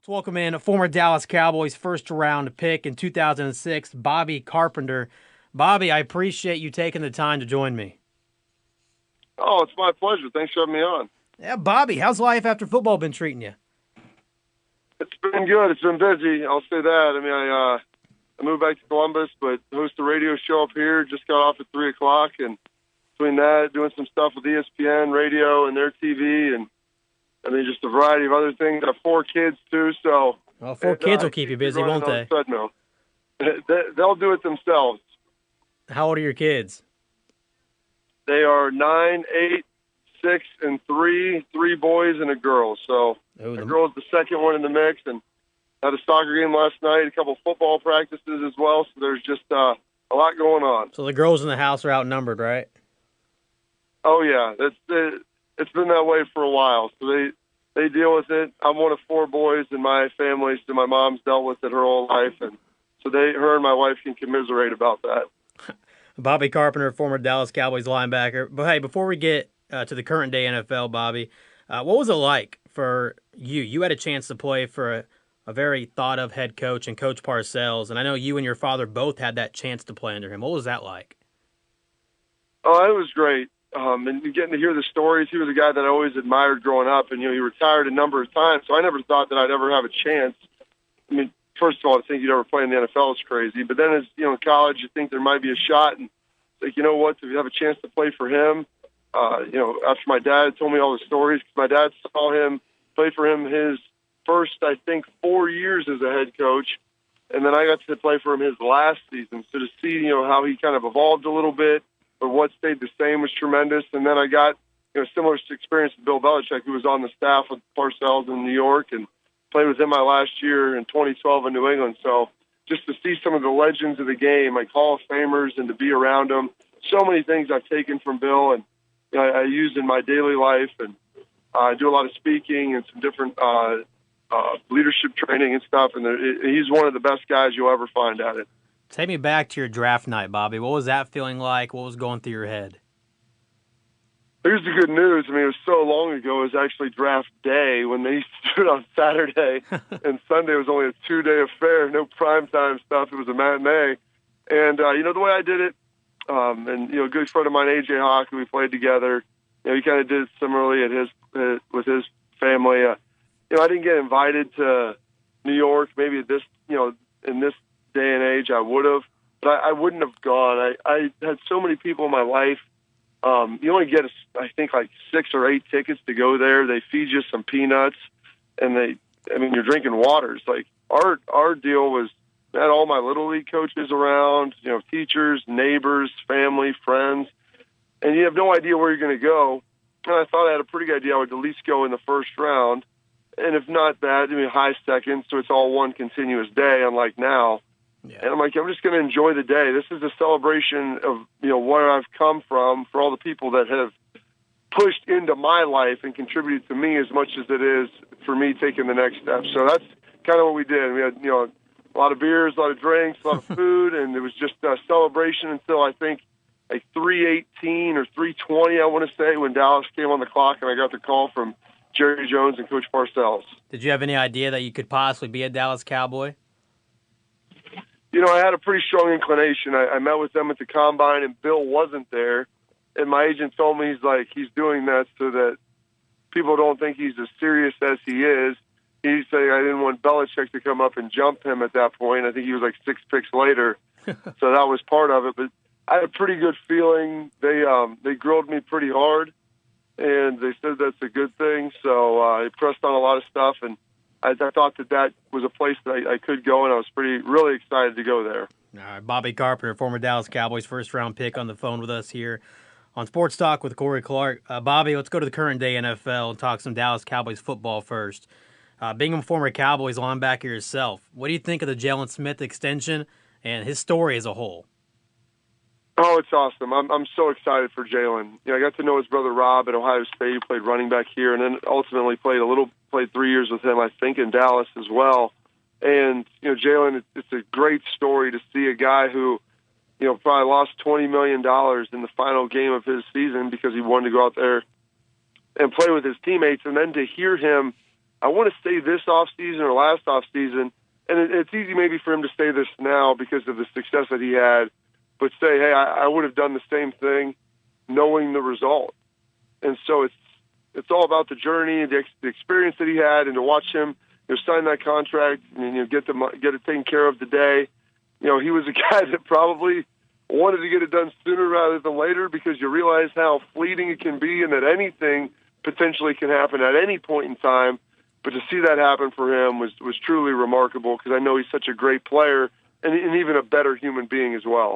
Let's welcome in a former Dallas Cowboys first-round pick in 2006, Bobby Carpenter. Bobby, I appreciate you taking the time to join me. Oh, it's my pleasure. Thanks for having me on. Yeah, Bobby, how's life after football been treating you? It's been good. It's been busy. I'll say that. I mean, I moved back to Columbus, but host a radio show up here. Just got off at 3 o'clock, and between that, doing some stuff with ESPN radio and their TV, and I mean, just a variety of other things. I have 4 kids too, so Well, 4 kids will keep you busy, won't they? They'll do it themselves. How old are your kids? They are 9, 8, 6, and 3. 3 boys and a girl. So the girl's the second one in the mix, and had a soccer game last night, a couple football practices as well. So there's just a lot going on. So the girls in the house are outnumbered, right? Oh yeah, it's been that way for a while. So they deal with it. I'm one of 4 boys in my family, so my mom's dealt with it her whole life, and so her and my wife can commiserate about that. Bobby Carpenter, former Dallas Cowboys linebacker. But hey, before we get to the current day NFL, Bobby, what was it like for you? You had a chance to play for a very thought of head coach and Coach Parcells, and I know you and your father both had that chance to play under him. What was that like? Oh, it was great. And getting to hear the stories, he was a guy that I always admired growing up, and he retired a number of times, so I never thought that I'd ever have a chance. I mean, first of all, to think you'd ever play in the NFL is crazy, but then as in college, you think there might be a shot, and like, you know what, if you have a chance to play for him, after my dad told me all the stories, because my dad saw him play for him his first, I think, 4 years as a head coach, and then I got to play for him his last season, so to see how he kind of evolved a little bit, but what stayed the same was tremendous. And then I got similar experience with Bill Belichick, who was on the staff with Parcells in New York, and played with him my last year in 2012 in New England. So just to see some of the legends of the game, like Hall of Famers, and to be around them, so many things I've taken from Bill and I use in my daily life, and I do a lot of speaking and some different leadership training and stuff. And he's one of the best guys you'll ever find at it. Take me back to your draft night, Bobby. What was that feeling like? What was going through your head? Here's the good news. I mean, it was so long ago. It was actually draft day when they used to do it on Saturday, and Sunday was only a 2-day affair, no primetime stuff. It was a matinee. And, the way I did it, and, a good friend of mine, A.J. Hawk, who we played together, he kind of did it similarly with his family. I didn't get invited to New York. Maybe at this, in this day and age, I would have, but I wouldn't have gone. I had so many people in my life. You only get, I think, like 6 or 8 tickets to go there. They feed you some peanuts, and you're drinking waters. Like our deal was, I had all my little league coaches around, teachers, neighbors, family, friends, and you have no idea where you're going to go. And I thought I had a pretty good idea I would at least go in the first round, and if not that, high second, so it's all one continuous day, unlike now. Yeah. And I'm like, I'm just going to enjoy the day. This is a celebration of, where I've come from, for all the people that have pushed into my life and contributed to me as much as it is for me taking the next step. So that's kind of what we did. We had, a lot of beers, a lot of drinks, a lot of food, and it was just a celebration until I think like 3:18 or 3:20, I want to say, when Dallas came on the clock and I got the call from Jerry Jones and Coach Parcells. Did you have any idea that you could possibly be a Dallas Cowboy? I had a pretty strong inclination. I met with them at the Combine, and Bill wasn't there. And my agent told me, he's doing that so that people don't think he's as serious as he is. He said I didn't want Belichick to come up and jump him at that point. I think he was like 6 picks later. So that was part of it. But I had a pretty good feeling. They grilled me pretty hard, and they said that's a good thing. So I pressed on a lot of stuff, and I thought that was a place that I could go, and I was really excited to go there. All right, Bobby Carpenter, former Dallas Cowboys first-round pick, on the phone with us here on Sports Talk with Corey Clark. Bobby, let's go to the current day NFL and talk some Dallas Cowboys football first. Being a former Cowboys linebacker yourself, what do you think of the Jalen Smith extension and his story as a whole? Oh, it's awesome. I'm so excited for Jalen. I got to know his brother Rob at Ohio State. He played running back here, and then ultimately played 3 years with him, I think, in Dallas as well. And, Jalen, it's a great story to see a guy who, probably lost $20 million in the final game of his season because he wanted to go out there and play with his teammates. And then to hear him I want to stay this off season or last off season. And it's easy maybe for him to say this now because of the success that he had, but say, hey, I would have done the same thing knowing the result. And so it's all about the journey, the experience that he had, and to watch him sign that contract and get it taken care of today. He was a guy that probably wanted to get it done sooner rather than later because you realize how fleeting it can be and that anything potentially can happen at any point in time. But to see that happen for him was truly remarkable because I know he's such a great player and even a better human being as well.